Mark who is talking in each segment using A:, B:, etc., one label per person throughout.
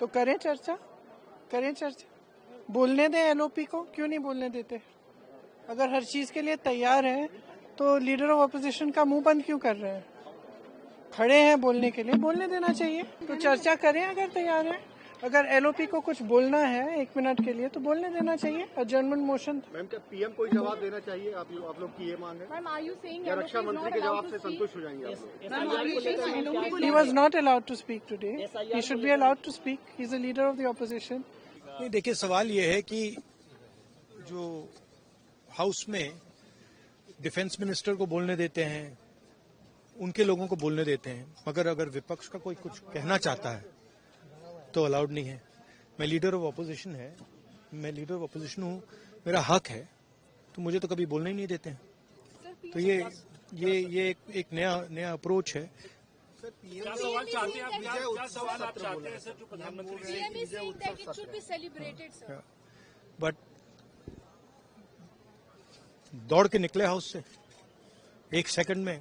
A: तो करें चर्चा, बोलने दें एलओपी को, क्यों नहीं बोलने देते? अगर हर चीज के लिए तैयार हैं तो लीडर ऑफ अपोजिशन का मुंह बंद क्यों कर रहे हैं? खड़े हैं बोलने के लिए, बोलने देना चाहिए। तो चर्चा करें अगर तैयार हैं। अगर एलओपी को कुछ बोलना है 1 मिनट के लिए तो बोलने देना चाहिए। अडजर्नमेंट मोशन।
B: मैम, क्या पीएम को जवाब देना चाहिए? आप लोग की ये मांग है? या रक्षा मंत्री के जवाब से संतुष्ट हो जाएंगे आप?
A: He was not allowed to speak today. He should be allowed to speak. He's a leader of the opposition.
C: नहीं, देखिए सवाल ये है कि जो हाउस में डिफेंस मिनिस्टर को बोलने देते हैं, उनके लोगों को बोलने देते हैं, मगर अगर विपक्ष का कोई कुछ कहना चाहता है तो अलाउड नहीं है। मैं लीडर ऑफ अपोजिशन हूँ, मेरा हक है, तो मुझे तो कभी बोलने ही नहीं देते हैं। तो ये एक नया अप्रोच है।
D: क्या सवाल चाहते हैं आप? क्या सवाल आप चाहते हैं सर जो प्रधानमंत्री?
C: बट दौड़ के निकले हाउस से 1 सेकंड में,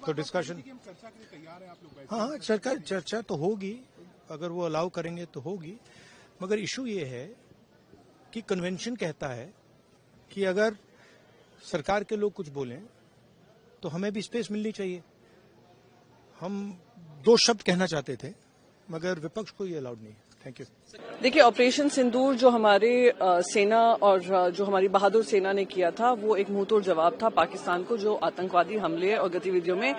C: तो डिस्कशन। हाँ, चर्चा तो होगी, अगर वो अलाउ करेंगे तो होगी, मगर इशू ये है कि कन्वेंशन कहता है कि अगर सरकार के लोग कुछ बोलें तो हमें भी स्पेस मिलनी चाहिए। हम 2 शब्द कहना चाहते थे, मगर विपक्ष को ये अलाउड नहीं है। Thank you.
E: देखिए, ऑपरेशन सिंदूर जो हमारे सेना और जो हमारी बहादुर सेना ने किया था, वो एक मुंहतोड़ जवाब था पाकिस्तान को, जो आतंकवादी हमले और गतिविधियों में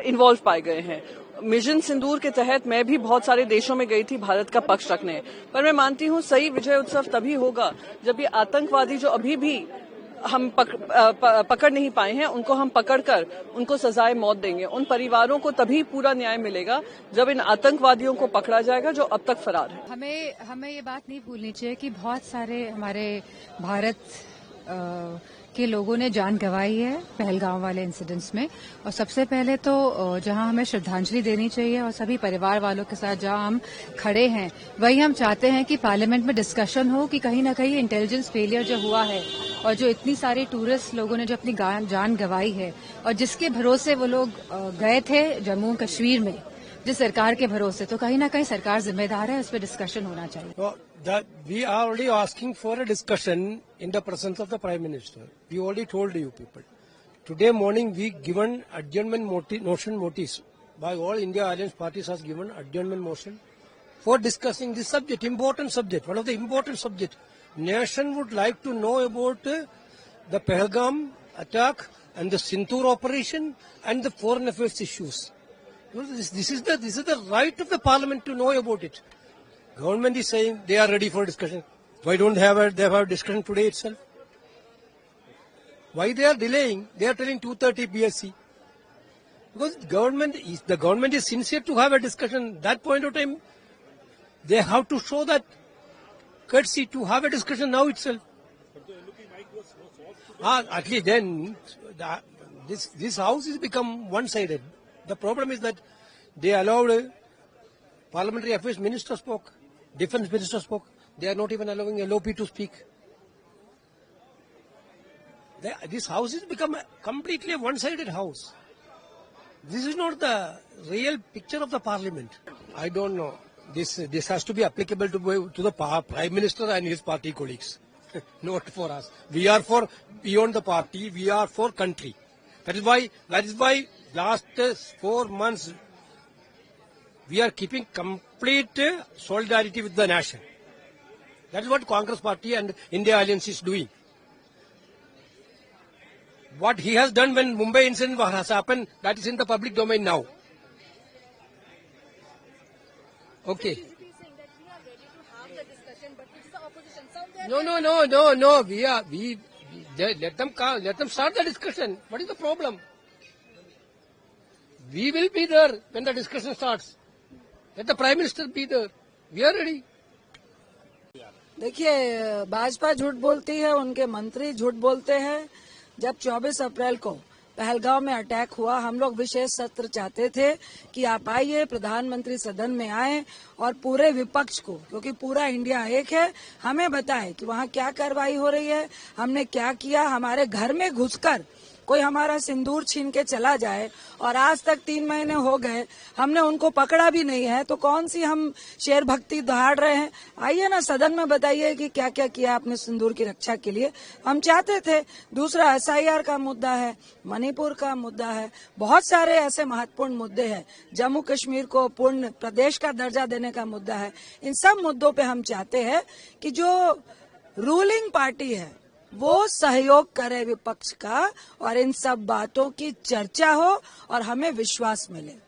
E: इन्वॉल्व पाए गए हैं। मिशन सिंदूर के तहत मैं भी बहुत सारे देशों में गई थी भारत का पक्ष रखने, पर मैं मानती हूँ सही विजय उत्सव तभी होगा जब ये आतंकवादी जो अभी भी हम पकड़ नहीं पाए हैं, उनको हम पकड़कर उनको सजाए मौत देंगे। उन परिवारों को तभी पूरा न्याय मिलेगा जब इन आतंकवादियों को पकड़ा जाएगा जो अब तक फरार है।
F: हमें ये बात नहीं भूलनी चाहिए कि बहुत सारे हमारे भारत के लोगों ने जान गंवाई है पहलगाम वाले इंसिडेंट्स में। और सबसे पहले तो जहां हमें श्रद्धांजलि देनी चाहिए और सभी परिवार वालों के साथ जहां हम खड़े हैं, वही हम चाहते हैं कि पार्लियामेंट में डिस्कशन हो कि कहीं ना कहीं इंटेलिजेंस फेलियर जो हुआ है और जो इतनी सारी टूरिस्ट लोगों ने जो अपनी जान गंवाई है और जिसके भरोसे वो लोग गए थे जम्मू कश्मीर में, जिस सरकार के भरोसे, तो कहीं ना कहीं सरकार जिम्मेदार है, उस पर डिस्कशन होना चाहिए।
G: We are already asking for a discussion in the presence of the Prime Minister. We already told you people. Today morning we given adjournment motion notice by all India Alliance parties has given adjournment motion for discussing this subject, important subject, one of the important subject. Nation would like to know about the Pahalgam attack and the Sindoor operation and the foreign affairs issues. This is the right of the Parliament to know about it. Government is saying they are ready for discussion. Why don't they have a discussion today itself? Why they are delaying? They are telling 2:30 BSc. Because the government is sincere to have a discussion. That point of time, they have to show that courtesy to have a discussion now itself. At least then, this house has become one-sided. The problem is that they allowed Parliamentary Affairs Minister spoke, Defence Minister spoke. They are not even allowing LOP to speak. This house has become completely a one-sided house. This is not the real picture of the Parliament. I don't know. This has to be applicable to the Prime Minister and his party colleagues, not for us. We are for beyond the party. We are for country. That is why last 4 months we are keeping complete solidarity with the nation. That is what Congress Party and India Alliance is doing. What he has done when Mumbai incident has happened, that is in the public domain now. Okay. No. Let them start the discussion. What is the problem? We will be there when the discussion starts. Let the Prime Minister be there. We are ready.
H: देखिए, भाजपा झूठ बोलती है, उनके मंत्री झूठ बोलते हैं। जब 24 अप्रैल को पहलगाम में अटैक हुआ, हम लोग विशेष सत्र चाहते थे कि आप आइए, प्रधानमंत्री सदन में आए और पूरे विपक्ष को, क्योंकि पूरा इंडिया एक है, हमें बताएं कि वहाँ क्या कार्रवाई हो रही है, हमने क्या किया। हमारे घर में घुसकर कोई हमारा सिंदूर छीन के चला जाए और आज तक 3 महीने हो गए हमने उनको पकड़ा भी नहीं है, तो कौन सी हम शेर भक्ति दहाड़ रहे हैं? आइए ना सदन में बताइए कि क्या क्या किया आपने सिंदूर की रक्षा के लिए। हम चाहते थे। दूसरा SIR का मुद्दा है, मणिपुर का मुद्दा है, बहुत सारे ऐसे महत्वपूर्ण मुद्दे हैं। जम्मू कश्मीर को पूर्ण प्रदेश का दर्जा देने का मुद्दा है। इन सब मुद्दों पे हम चाहते हैं कि जो रूलिंग पार्टी है वो सहयोग करे विपक्ष का और इन सब बातों की चर्चा हो और हमें विश्वास मिले।